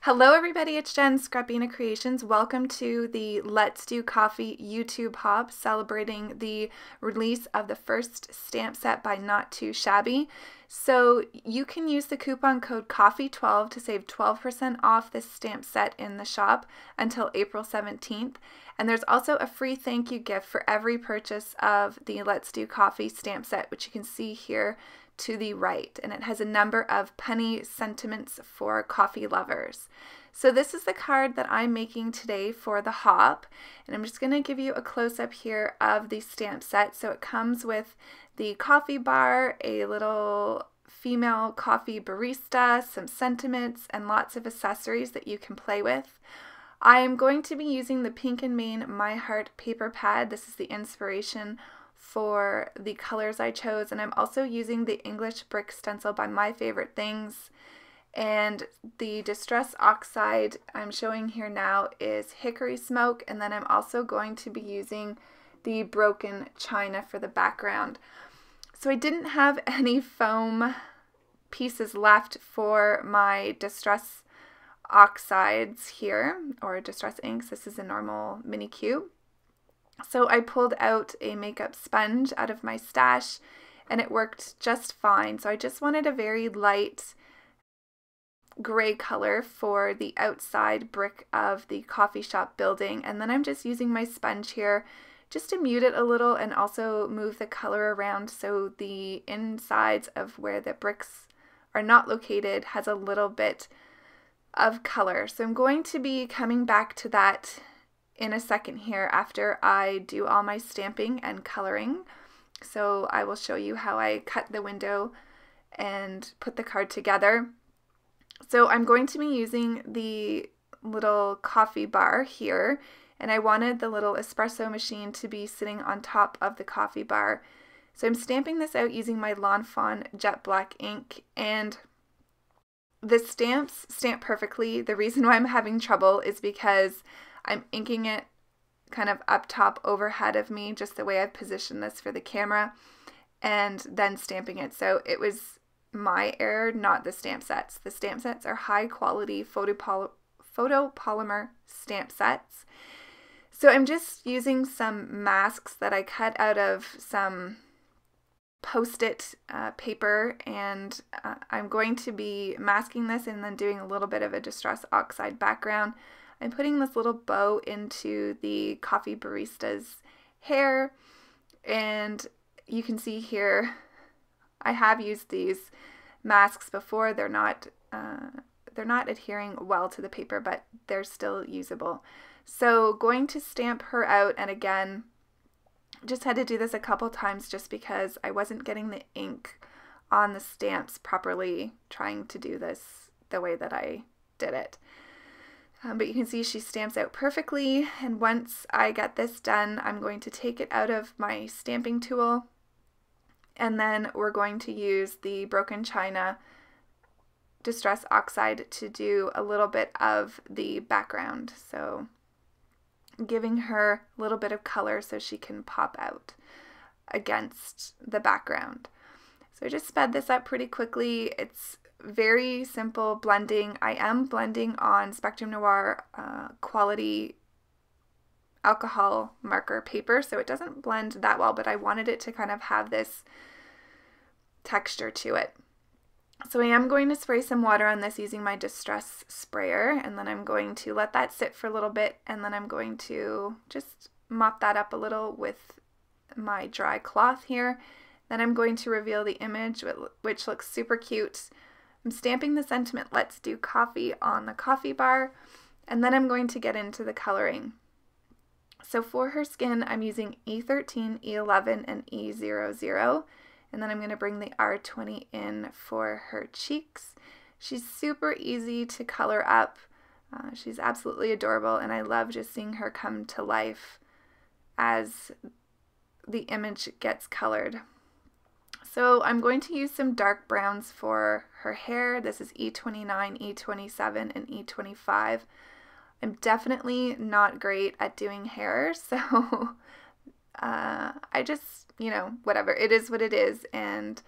Hello everybody, it's Jen, Scrapbena Creations. Welcome to the Let's Do Coffee YouTube hop celebrating the release of the first stamp set by Not2Shabby. So you can use the coupon code COFFEE12 to save 12% off this stamp set in the shop until April 17th. And there's also a free thank you gift for every purchase of the Let's Do Coffee stamp set, which you can see here to the right, and it has a number of punny sentiments for coffee lovers. So this is the card that I'm making today for the hop, and I'm just going to give you a close-up here of the stamp set. So it comes with the coffee bar, a little female coffee barista, some sentiments, and lots of accessories that you can play with. I am going to be using the Pink and Main My Heart paper pad. This is the inspiration for the colors I chose, and I'm also using the English brick stencil by My Favorite Things, and the Distress Oxide I'm showing here now is Hickory Smoke, and then I'm also going to be using the Broken China for the background. So I didn't have any foam pieces left for my Distress Oxides here, or Distress Inks. This is a normal mini cube. So I pulled out a makeup sponge out of my stash and it worked just fine. So I just wanted a very light gray color for the outside brick of the coffee shop building. And then I'm just using my sponge here just to mute it a little and also move the color around so the insides of where the bricks are not located has a little bit of color. So I'm going to be coming back to that in a second here after I do all my stamping and coloring. So I will show you how I cut the window and put the card together. So I'm going to be using the little coffee bar here, and I wanted the little espresso machine to be sitting on top of the coffee bar. So I'm stamping this out using my Lawn Fawn jet black ink, and the stamps stamp perfectly. The reason why I'm having trouble is because I'm inking it kind of up top overhead of me, just the way I've positioned this for the camera, and then stamping it. So it was my error, not the stamp sets. The stamp sets are high quality photopolymer stamp sets. So I'm just using some masks that I cut out of some Post-it paper, and I'm going to be masking this and then doing a little bit of a Distress Oxide background. I'm putting this little bow into the coffee barista's hair, and you can see here I have used these masks before. They're not adhering well to the paper, but they're still usable. So going to stamp her out, and again just had to do this a couple times just because I wasn't getting the ink on the stamps properly trying to do this the way that I did it. But you can see she stamps out perfectly, and once I get this done, I'm going to take it out of my stamping tool, and then we're going to use the Broken China Distress Oxide to do a little bit of the background. So giving her a little bit of color so she can pop out against the background. So I just sped this up pretty quickly. It's very simple blending. I am blending on Spectrum Noir quality alcohol marker paper, so it doesn't blend that well, but I wanted it to kind of have this texture to it. So I am going to spray some water on this using my Distress sprayer, and then I'm going to let that sit for a little bit, and then I'm going to just mop that up a little with my dry cloth here. Then I'm going to reveal the image, which looks super cute. I'm stamping the sentiment "Let's Do Coffee" on the coffee bar, and then I'm going to get into the coloring. So for her skin, I'm using E13, E11, and E00, and then I'm going to bring the R20 in for her cheeks. She's super easy to color up. She's absolutely adorable, and I love just seeing her come to life as the image gets colored. So I'm going to use some dark browns for her hair. This is E29, E27, and E25. I'm definitely not great at doing hair, so I just, you know, whatever. It is what it is, and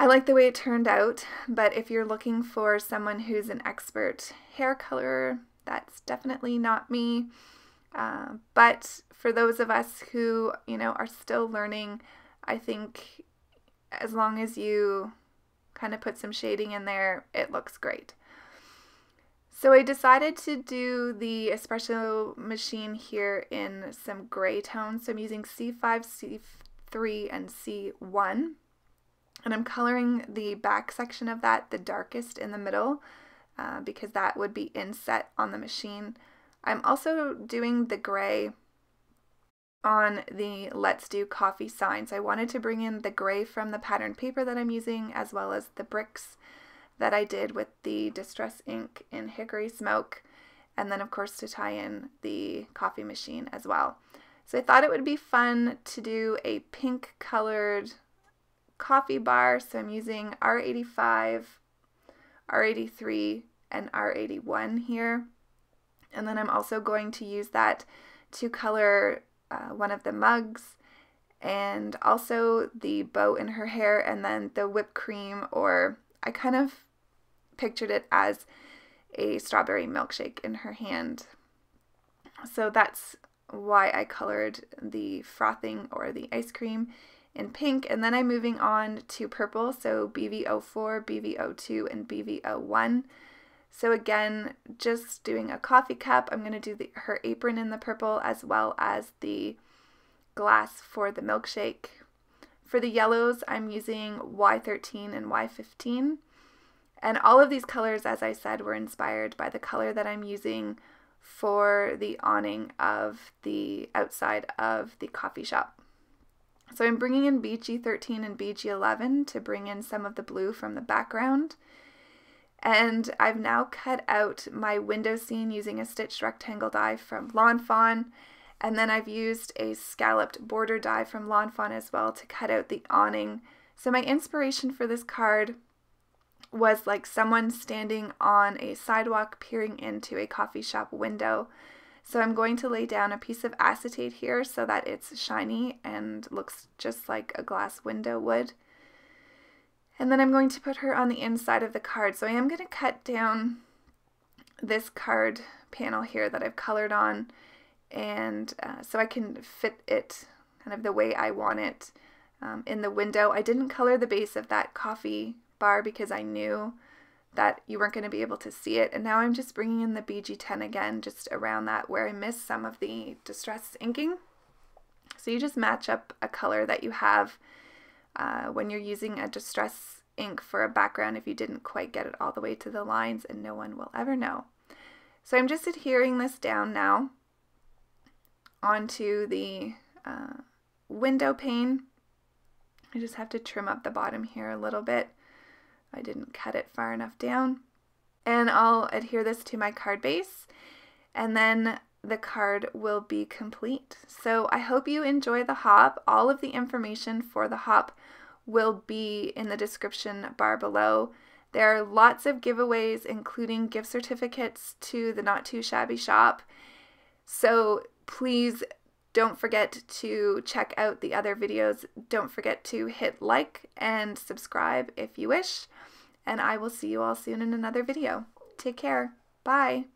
I like the way it turned out, but if you're looking for someone who's an expert hair colorer, that's definitely not me. But for those of us who, are still learning, I think as long as you kind of put some shading in there, it looks great. So I decided to do the espresso machine here in some gray tones. So I'm using C5, C3, and C1. And I'm coloring the back section of that the darkest in the middle because that would be inset on the machine. I'm also doing the gray on the Let's Do Coffee signs. I wanted to bring in the gray from the pattern paper that I'm using, as well as the bricks that I did with the Distress ink in Hickory Smoke, and then of course to tie in the coffee machine as well. So I thought it would be fun to do a pink colored coffee bar, so I'm using R85, R83, and R81 here. And then I'm also going to use that to color one of the mugs and also the bow in her hair, and then the whipped cream, or I kind of pictured it as a strawberry milkshake in her hand. So that's why I colored the frothing or the ice cream in pink, and then I'm moving on to purple, so BV04, BV02, and BV01. So again, just doing a coffee cup. I'm going to do her apron in the purple, as well as the glass for the milkshake. For the yellows, I'm using Y13 and Y15. And all of these colors, as I said, were inspired by the color that I'm using for the awning of the outside of the coffee shop. So I'm bringing in BG13 and BG11 to bring in some of the blue from the background. And I've now cut out my window scene using a stitched rectangle die from Lawn Fawn. And then I've used a scalloped border die from Lawn Fawn as well to cut out the awning. So my inspiration for this card was like someone standing on a sidewalk peering into a coffee shop window. So I'm going to lay down a piece of acetate here so that it's shiny and looks just like a glass window would. And then I'm going to put her on the inside of the card. So I am going to cut down this card panel here that I've colored on, and so I can fit it kind of the way I want it in the window. I didn't color the base of that coffee bar because I knew that you weren't going to be able to see it. And now I'm just bringing in the BG10 again, just around that where I missed some of the distress inking. So you just match up a color that you have when you're using a distress ink for a background if you didn't quite get it all the way to the lines, and no one will ever know. So I'm just adhering this down now onto the window pane. I just have to trim up the bottom here a little bit. I didn't cut it far enough down. And I'll adhere this to my card base, and then the card will be complete. So I hope you enjoy the hop. All of the information for the hop will be in the description bar below. There are lots of giveaways, including gift certificates to the Not2Shabby shop. So please don't forget to check out the other videos. Don't forget to hit like and subscribe if you wish. And I will see you all soon in another video. Take care. Bye.